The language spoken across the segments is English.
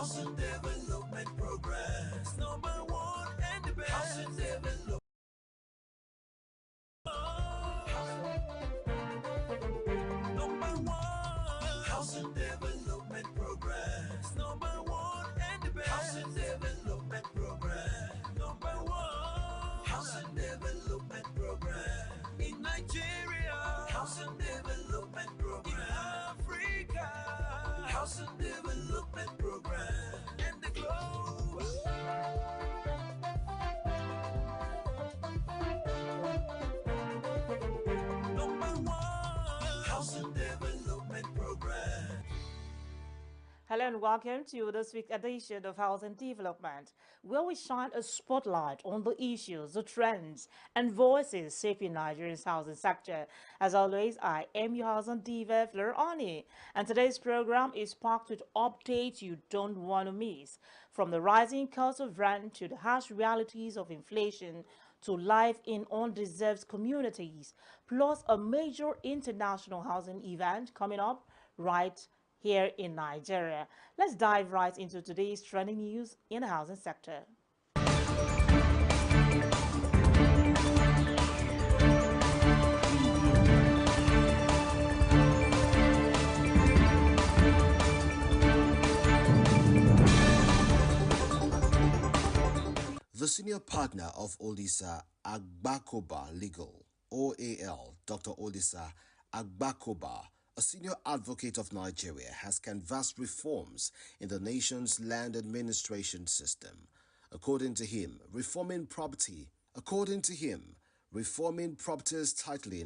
Housing Development Progress. Number one and the best. Housing Development. Number one. Housing Development Progress. Number one and the best. Housing Development Progress. Number one. Housing Development Progress. In Nigeria. Housing Development Progress. In Africa. Housing Development Progress. And the globe. Number one. Housing Development Progress. Hello and welcome to this week's edition of Housing Development, where we shine a spotlight on the issues, the trends, and voices shaping Nigeria's housing sector. As always, I am your housing diva, Flora, and today's program is packed with updates you don't want to miss. From the rising cost of rent to the harsh realities of inflation to life in undeserved communities, plus a major international housing event coming up right here in Nigeria. Let's dive right into today's trending news in the housing sector. The senior partner of Olisa Agbakoba Legal, OAL, Dr. Olisa Agbakoba, a senior advocate of Nigeria, has canvassed reforms in the nation's land administration system. According to him, reforming property's titling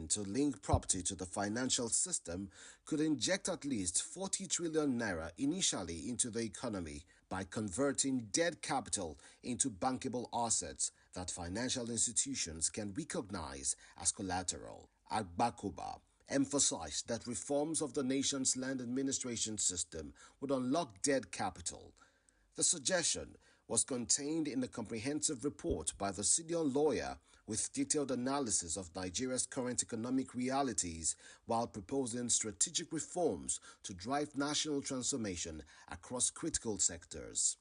to link property to the financial system could inject at least 40 trillion naira initially into the economy by converting dead capital into bankable assets that financial institutions can recognize as collateral. Agbakoba emphasized that reforms of the nation's land administration system would unlock dead capital. The suggestion was contained in a comprehensive report by the senior lawyer with detailed analysis of Nigeria's current economic realities while proposing strategic reforms to drive national transformation across critical sectors.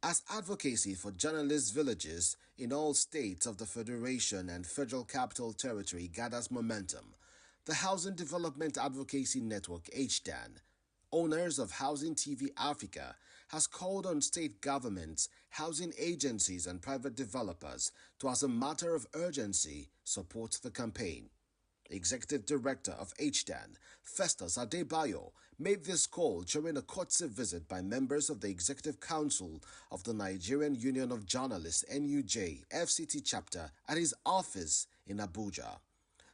As advocacy for journalist villages in all states of the Federation and Federal Capital Territory gathers momentum, the Housing Development Advocacy Network HDAN, owners of Housing TV Africa, has called on state governments, housing agencies and private developers to, as a matter of urgency, support the campaign. Executive Director of HDAN, Festus Adebayo, made this call during a courtesy visit by members of the Executive Council of the Nigerian Union of Journalists NUJ FCT chapter at his office in Abuja.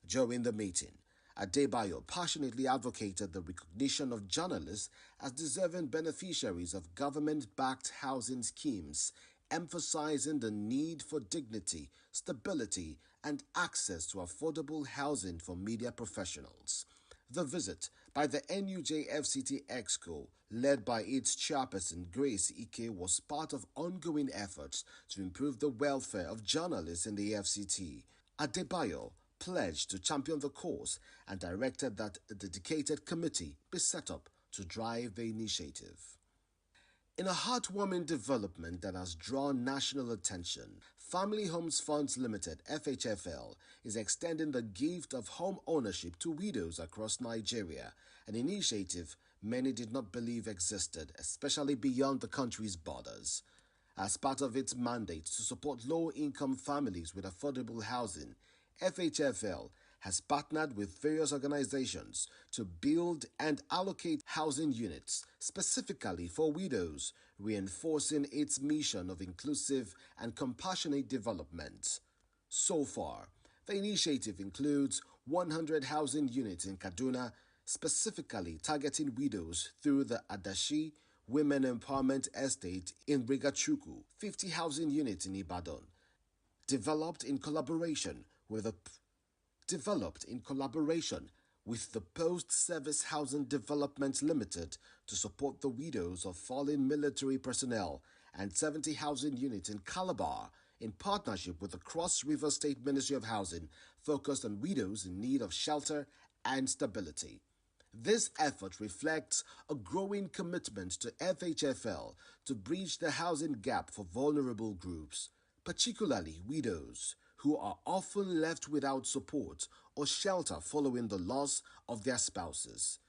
During the meeting, Adebayo passionately advocated the recognition of journalists as deserving beneficiaries of government-backed housing schemes, emphasizing the need for dignity, stability, and access to affordable housing for media professionals. The visit by the NUJ FCT Exco, led by its chairperson Grace Ike, was part of ongoing efforts to improve the welfare of journalists in the FCT. Adebayo pledged to champion the cause and directed that a dedicated committee be set up to drive the initiative. In a heartwarming development that has drawn national attention, Family Homes Funds Limited (FHFL) is extending the gift of home ownership to widows across Nigeria, an initiative many did not believe existed, especially beyond the country's borders. As part of its mandate to support low-income families with affordable housing, FHFL has partnered with various organizations to build and allocate housing units specifically for widows, reinforcing its mission of inclusive and compassionate development. So far, the initiative includes 100 housing units in Kaduna, specifically targeting widows through the Adashi Women Empowerment Estate in Brigachuku, 50 housing units in Ibadan, developed in collaboration with the Post-Service Housing Development Limited to support the widows of fallen military personnel, and 70 housing units in Calabar in partnership with the Cross River State Ministry of Housing, focused on widows in need of shelter and stability. This effort reflects a growing commitment to FHFL to bridge the housing gap for vulnerable groups, particularly widows, who are often left without support or shelter following the loss of their spouses.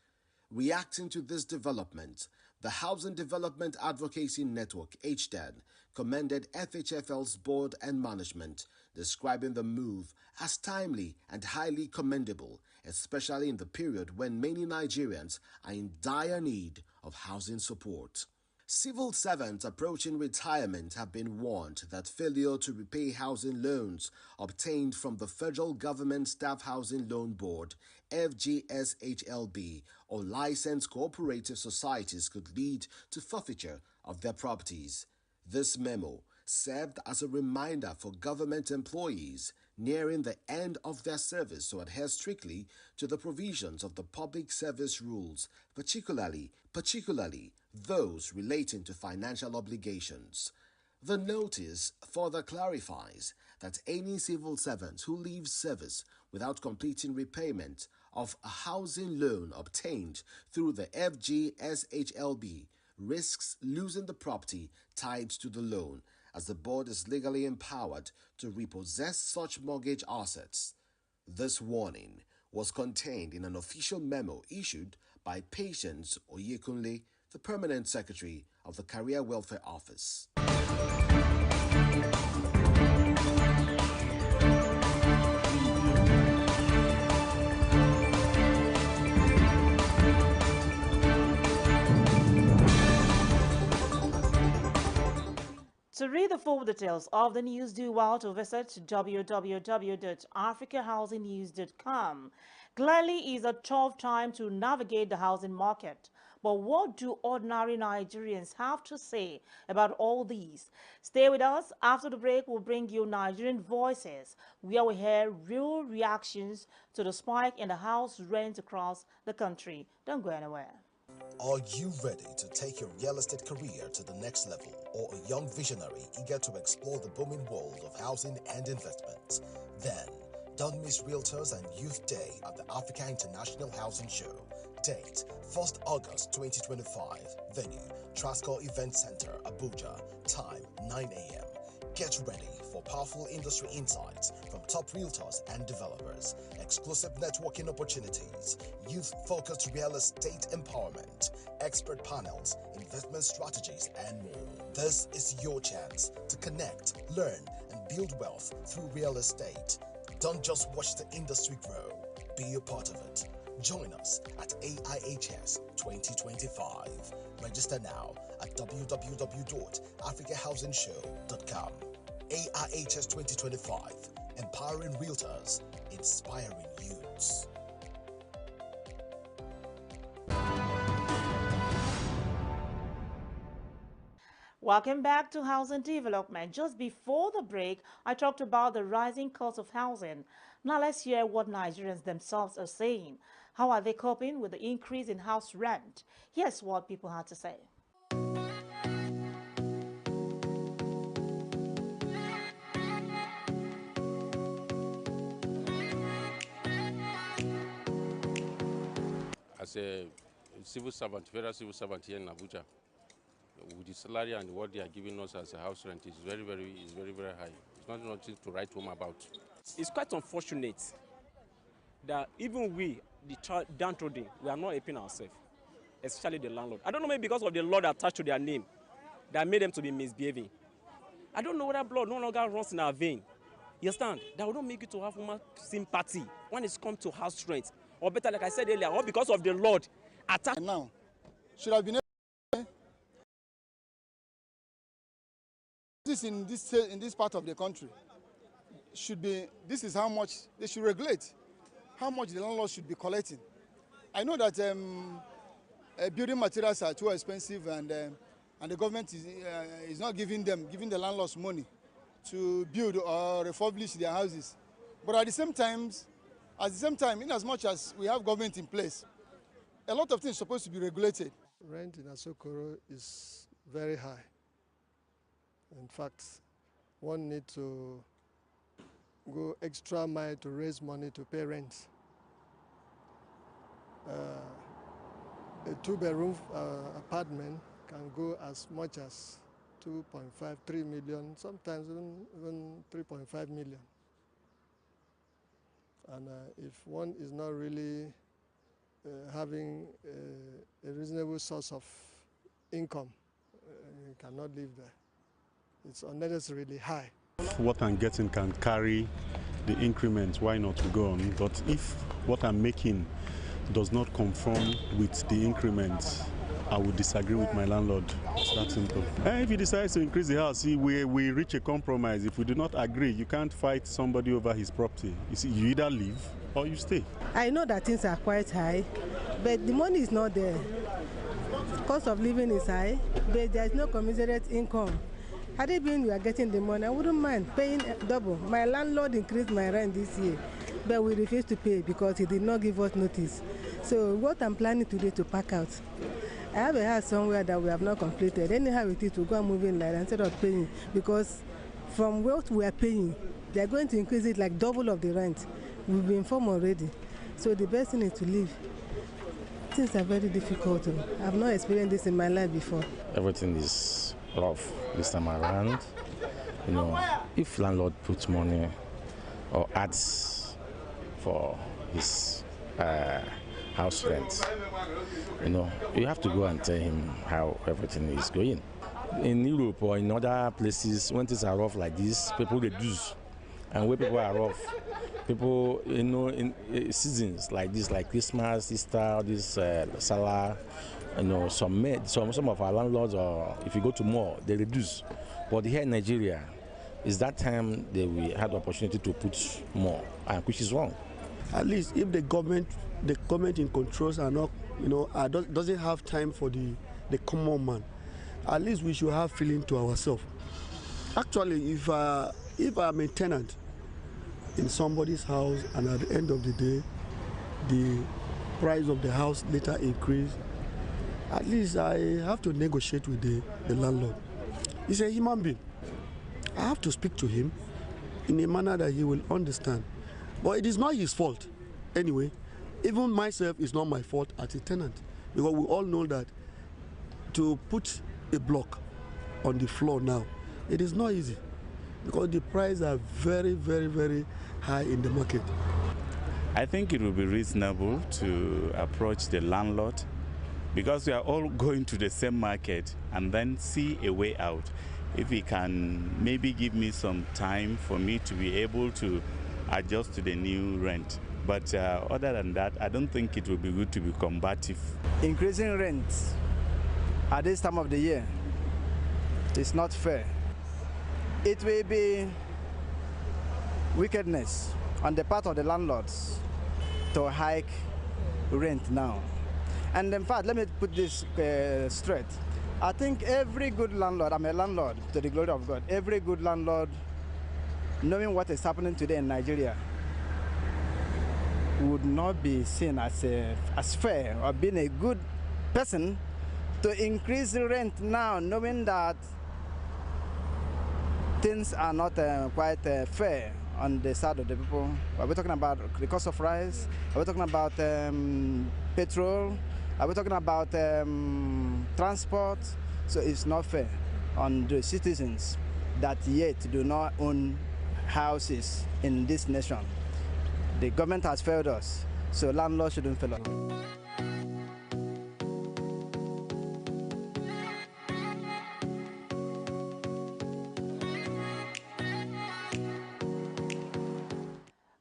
Reacting to this development, the Housing Development Advocacy Network, HDAN, commended FHFL's board and management, describing the move as timely and highly commendable, especially in the period when many Nigerians are in dire need of housing support. Civil servants approaching retirement have been warned that failure to repay housing loans obtained from the Federal Government Staff Housing Loan Board, FGSHLB, or licensed cooperative societies could lead to forfeiture of their properties. This memo served as a reminder for government employees nearing the end of their service to adhere strictly to the provisions of the public service rules, particularly those relating to financial obligations. The notice further clarifies that any civil servant who leaves service without completing repayment of a housing loan obtained through the FGSHLB risks losing the property tied to the loan, as the board is legally empowered to repossess such mortgage assets. This warning was contained in an official memo issued by Patience Oyekunle, the Permanent Secretary of the Career Welfare Office. To read the full details of the news, do well to visit www.africahousingnews.com. Clearly, it's a tough time to navigate the housing market. But what do ordinary Nigerians have to say about all these? Stay with us. After the break, we'll bring you Nigerian Voices, where we hear real reactions to the spike in the house rent across the country. Don't go anywhere. Are you ready to take your real estate career to the next level, or a young visionary eager to explore the booming world of housing and investment? Then, don't miss Realtors and Youth Day at the Africa International Housing Show. Date 1st August 2025. Venue Trasco Event Center, Abuja. Time 9 a.m. Get ready for powerful industry insights from top realtors and developers, exclusive networking opportunities, youth-focused real estate empowerment, expert panels, investment strategies, and more. This is your chance to connect, learn, and build wealth through real estate. Don't just watch the industry grow, be a part of it. Join us at AIHS 2025. Register now at www.africahousingshow.com. AIHS 2025, empowering realtors, inspiring youths. Welcome back to Housing Development. Just before the break, I talked about the rising cost of housing. Now let's hear what Nigerians themselves are saying. How are they coping with the increase in house rent? Here's what people had to say. As a civil servant, federal civil servant here in Abuja, with the salary and what they are giving us as a house rent is very, very high. It's not nothing to write home about. It's quite unfortunate that even we, the downtrodden, we are not helping ourselves, especially the landlord. I don't know, maybe because of the law attached to their name that made them to be misbehaving. I don't know whether blood no longer runs in our vein. You understand? That will not make you to have human sympathy when it's come to house rent. Or better, like I said earlier, or because of the Lord attached. Now, should have been this in this part of the country. This is how much they should regulate, how much the landlord should be collecting. I know that building materials are too expensive, and the government is not giving the landlords money to build or refurbish their houses. But at the same time, in as much as we have government in place, a lot of things are supposed to be regulated. Rent in Asokoro is very high. In fact, one needs to go extra mile to raise money to pay rent. a two-bedroom apartment can go as much as 2.5, 3 million, sometimes even 3.5 million. And if one is not really having a reasonable source of income, you cannot live there. It's unnecessarily high. If what I'm getting can carry the increment, why not to go on? But if what I'm making does not conform with the increment, I would disagree with my landlord. It's that simple. And if he decides to increase the house, see, we reach a compromise. If we do not agree, you can't fight somebody over his property. You see, you either leave or you stay. I know that things are quite high, but the money is not there. Cost of living is high, but there is no commensurate income. Had it been we are getting the money, I wouldn't mind paying double. My landlord increased my rent this year, but we refused to pay because he did not give us notice. So what I'm planning today to pack out. I have a house somewhere that we have not completed. Anyhow it is, to go and move in like that instead of paying, because from what we are paying, they are going to increase it like double of the rent. We've been informed already. So the best thing is to leave. Things are very difficult. I've not experienced this in my life before. Everything is rough this time around. You know, if landlord puts money or adds for his house rent, you know, you have to go and tell him how everything is going. In Europe or in other places, when things are rough like this, people reduce. And when people are rough, people, you know, in seasons like this, like Christmas, Easter, this Salah, you know, some of our landlords, or if you go to mall, they reduce. But here in Nigeria, is that time that we had the opportunity to put more, and which is wrong. At least if the government in controls are not, you know, doesn't have time for the common man, at least we should have feeling to ourselves. Actually, if I'm a tenant in somebody's house and at the end of the day, the price of the house later increase, at least I have to negotiate with the landlord. He's a human being. I have to speak to him in a manner that he will understand. But it is not his fault. Anyway, even myself, it's not my fault as a tenant, because we all know that to put a block on the floor now, it is not easy, because the prices are very, very, very high in the market. I think it will be reasonable to approach the landlord, because we are all going to the same market, and then see a way out. If he can maybe give me some time for me to be able to adjust to the new rent. But other than that, I don't think it will be good to be combative. Increasing rent at this time of the year is not fair. It will be wickedness on the part of the landlords to hike rent now. And in fact, let me put this straight. I think every good landlord, I'm a landlord to the glory of God, every good landlord, knowing what is happening today in Nigeria, would not be seen as fair or being a good person to increase the rent now, knowing that things are not quite fair on the side of the people. Are we talking about the cost of rice? Are we talking about petrol? Are we talking about transport? So it's not fair on the citizens that yet do not own houses in this nation. The government has failed us, so landlords shouldn't fail us.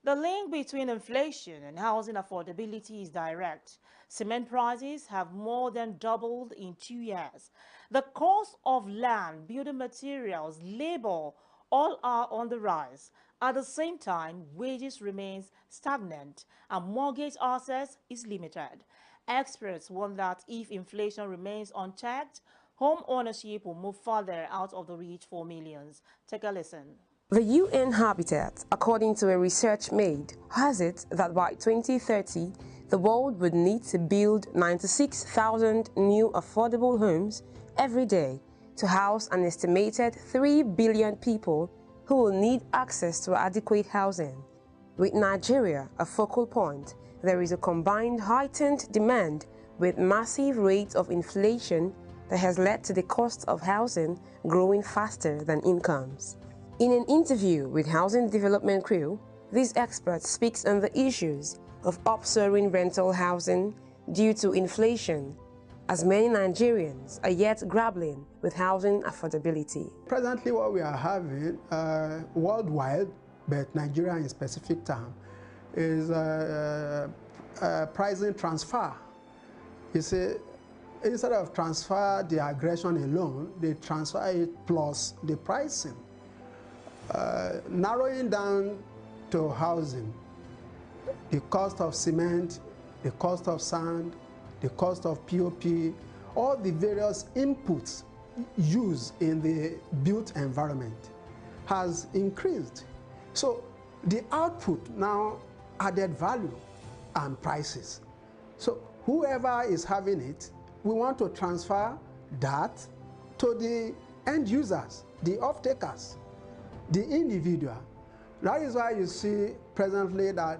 The link between inflation and housing affordability is direct. Cement prices have more than doubled in 2 years. The cost of land, building materials, labor, all are on the rise. At the same time, wages remains stagnant and mortgage access is limited. Experts warn that if inflation remains unchecked, home ownership will move further out of the reach for millions. Take a listen. The UN Habitat, according to a research made, has it that by 2030, the world would need to build 96,000 new affordable homes every day to house an estimated 3 billion people who will need access to adequate housing. With Nigeria a focal point, there is a combined heightened demand with massive rates of inflation that has led to the cost of housing growing faster than incomes. In an interview with Housing Development Crew, this expert speaks on the issues of upsoaring rental housing due to inflation, as many Nigerians are yet grappling with housing affordability. Presently, what we are having worldwide, but Nigeria in specific term, is pricing transfer. You see, instead of transfer the aggression alone, they transfer it plus the pricing. Narrowing down to housing, the cost of cement, the cost of sand, the cost of POP, all the various inputs used in the built environment has increased. So the output now added value and prices. So whoever is having it, we want to transfer that to the end users, the off-takers, the individual. That is why you see presently that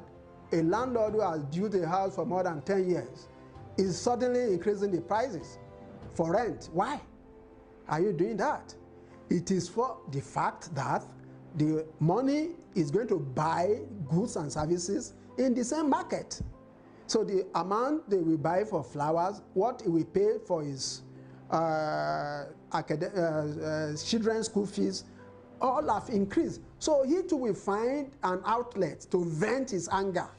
a landlord who has built a house for more than 10 years is suddenly increasing the prices for rent. Why are you doing that? It is for the fact that the money is going to buy goods and services in the same market. So the amount they will buy for flowers, what he will pay for his children's school fees, all have increased. So he too will find an outlet to vent his anger.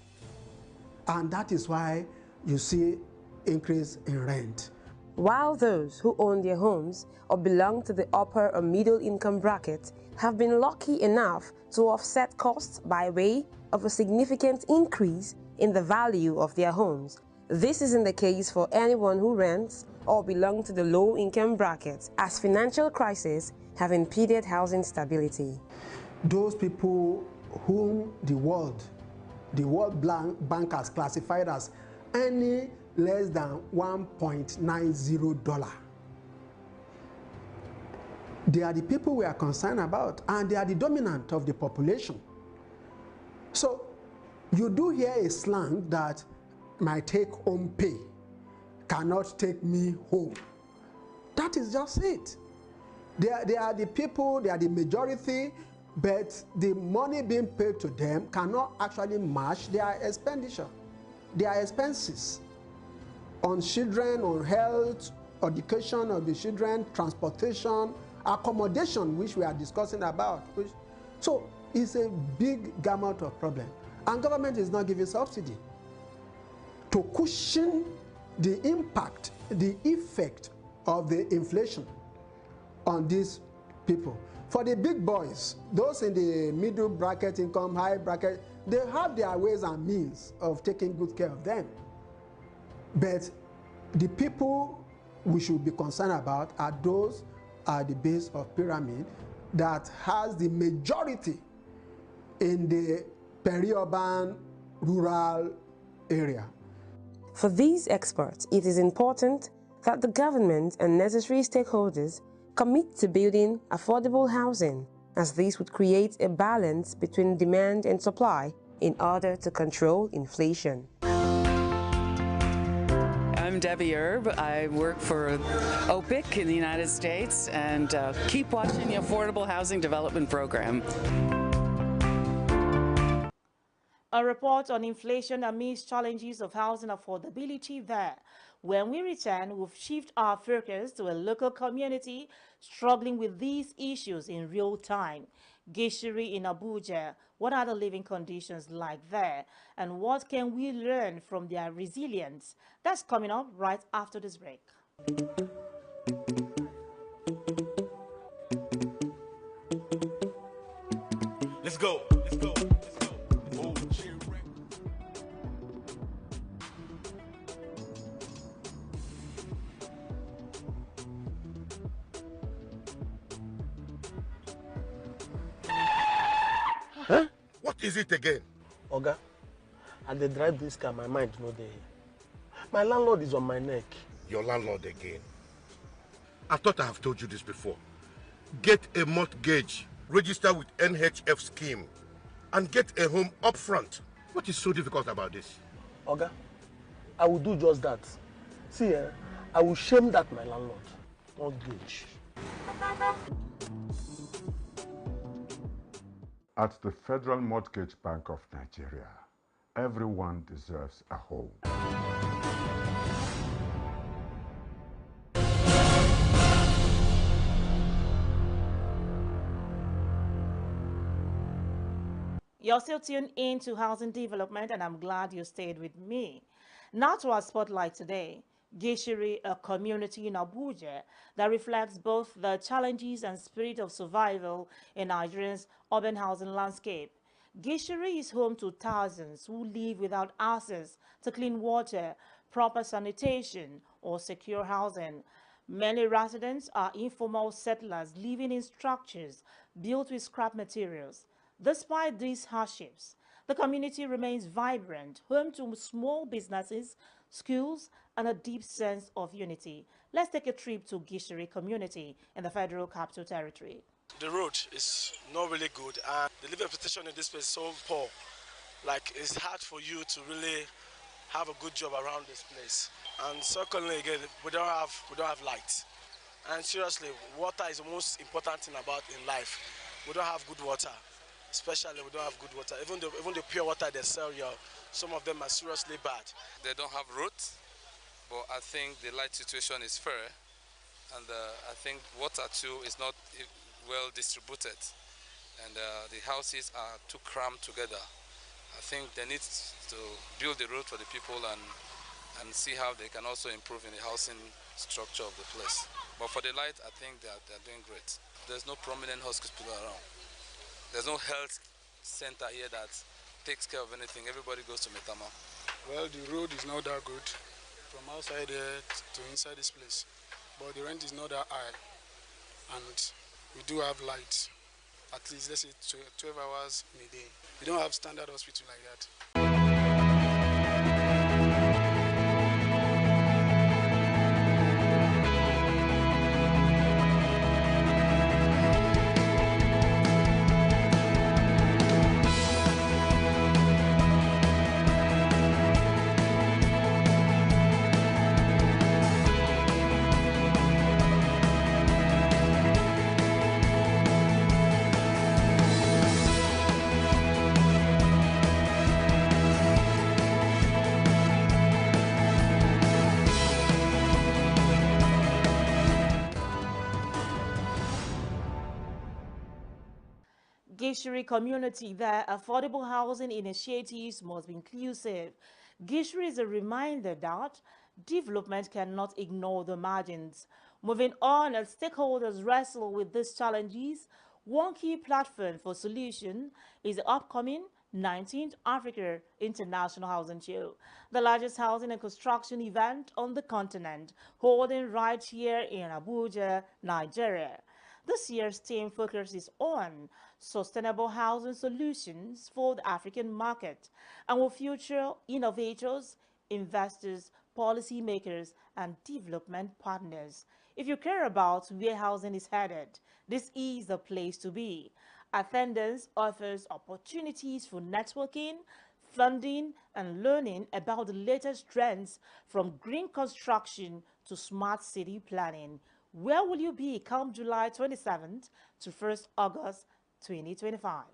And that is why you see increase in rent. While those who own their homes or belong to the upper or middle income bracket have been lucky enough to offset costs by way of a significant increase in the value of their homes, this isn't the case for anyone who rents or belongs to the low income bracket, as financial crises have impeded housing stability. Those people whom the World Bank has classified as any less than $1.90. They are the people we are concerned about, and they are the dominant of the population. So you do hear a slang that my take-home pay cannot take me home. That is just it. They are the people, they are the majority, but the money being paid to them cannot actually match their expenditure, their expenses on children, on health, education of the children, transportation, accommodation, which we are discussing about. So it's a big gamut of problems. And government is not giving subsidy to cushion the impact, the effect of the inflation on these people. For the big boys, those in the middle bracket income, high bracket, they have their ways and means of taking good care of them. But the people we should be concerned about are those at the base of pyramid that has the majority in the peri-urban, rural area. For these experts, it is important that the government and necessary stakeholders commit to building affordable housing, as this would create a balance between demand and supply in order to control inflation. I'm Debbie Erb. I work for OPIC in the United States, and keep watching the Affordable Housing Development Program. A report on inflation amidst challenges of housing affordability there. When we return, we'll shift our focus to a local community struggling with these issues in real time. Gishiri in Abuja, what are the living conditions like there? And what can we learn from their resilience? That's coming up right after this break. Let's go. Let's go. Huh? What is it again? Oga, and they drive this car, my mind no dey here. My landlord is on my neck. Your landlord again? I thought I have told you this before. Get a mortgage, register with NHF scheme, and get a home up front. What is so difficult about this? Oga, I will do just that. See, I will shame that my landlord. Mortgage. At the Federal Mortgage Bank of Nigeria, everyone deserves a home. You're still tuned in to Housing Development, and I'm glad you stayed with me. Now to our spotlight today. Gishiri, a community in Abuja that reflects both the challenges and spirit of survival in Nigeria's urban housing landscape. Gishiri is home to thousands who live without access to clean water, proper sanitation, or secure housing. Many residents are informal settlers living in structures built with scrap materials. Despite these hardships, the community remains vibrant, home to small businesses, schools, and a deep sense of unity. Let's take a trip to Gishiri community in the Federal Capital Territory. The road is not really good, and the living situation in this place is so poor. Like, it's hard for you to really have a good job around this place. And secondly, again, we don't have light. And seriously, water is the most important thing about in life. We don't have good water. Especially, we don't have good water. Even the pure water they sell here, some of them are seriously bad. They don't have roads, but I think the light situation is fair, and I think water too is not well distributed, and the houses are too crammed together. I think they need to build the road for the people and see how they can also improve in the housing structure of the place. But for the light, I think they're doing great. There's no prominent hospital around. There's no health center here that takes care of anything. Everybody goes to Metama. Well, the road is not that good from outside here to inside this place. But the rent is not that high. And we do have light. At least, let's say, 12 hours in a day. We don't have standard hospital like that. Gishiri community, their affordable housing initiatives must be inclusive. Gishiri is a reminder that development cannot ignore the margins. Moving on, as stakeholders wrestle with these challenges, one key platform for solution is the upcoming 19th Africa International Housing Show, the largest housing and construction event on the continent, holding right here in Abuja, Nigeria. This year's theme focuses on sustainable housing solutions for the African market and will feature innovators, investors, policymakers, and development partners. If you care about where housing is headed, this is the place to be. Attendance offers opportunities for networking, funding, and learning about the latest trends from green construction to smart city planning. Where will you be come July 27th to 1st August 2025?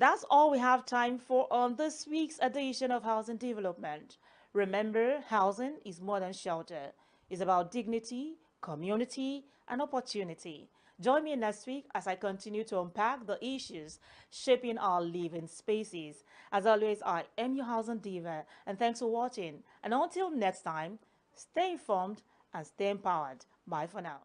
That's all we have time for on this week's edition of Housing Development. Remember, housing is more than shelter. It's about dignity, community, and opportunity. Join me next week as I continue to unpack the issues shaping our living spaces. As always, I am your housing diva, and thanks for watching. And until next time, stay informed and stay empowered. Bye for now.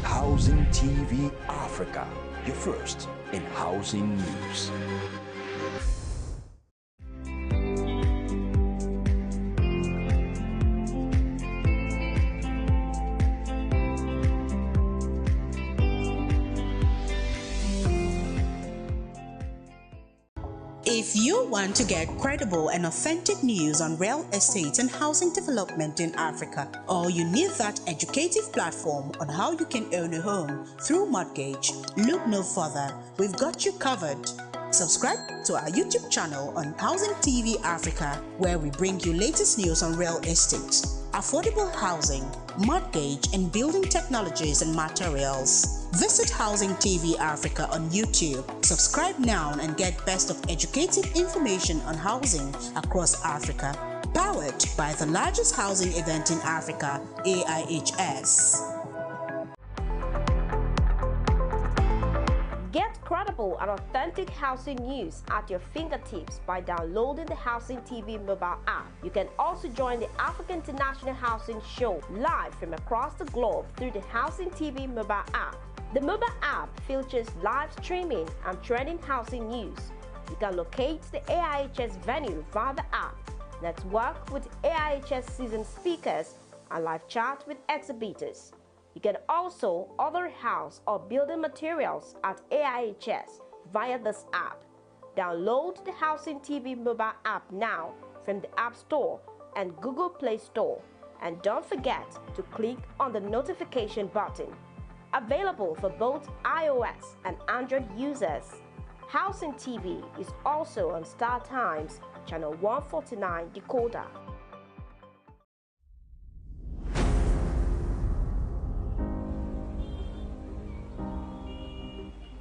Housing TV Africa, your first in housing news. If you want to get credible and authentic news on real estate and housing development in Africa, or you need that educative platform on how you can own a home through mortgage, look no further. We've got you covered. Subscribe to our YouTube channel on Housing TV Africa, where we bring you latest news on real estate, affordable housing, mortgage and building technologies and materials. Visit Housing TV Africa on YouTube. Subscribe now and get best of educative information on housing across Africa. Powered by the largest housing event in Africa, AIHS. Get credible and authentic housing news at your fingertips by downloading the Housing TV mobile app. You can also join the African International Housing Show live from across the globe through the Housing TV mobile app. The mobile app features live streaming and trending housing news. You can locate the AIHS venue via the app, network with AIHS seasoned speakers, and live chat with exhibitors. You can also order house or building materials at AIHS via this app. Download the Housing TV mobile app now from the App Store and Google Play Store. And don't forget to click on the notification button. Available for both iOS and Android users. Housing TV is also on Star Times, channel 149 decoder.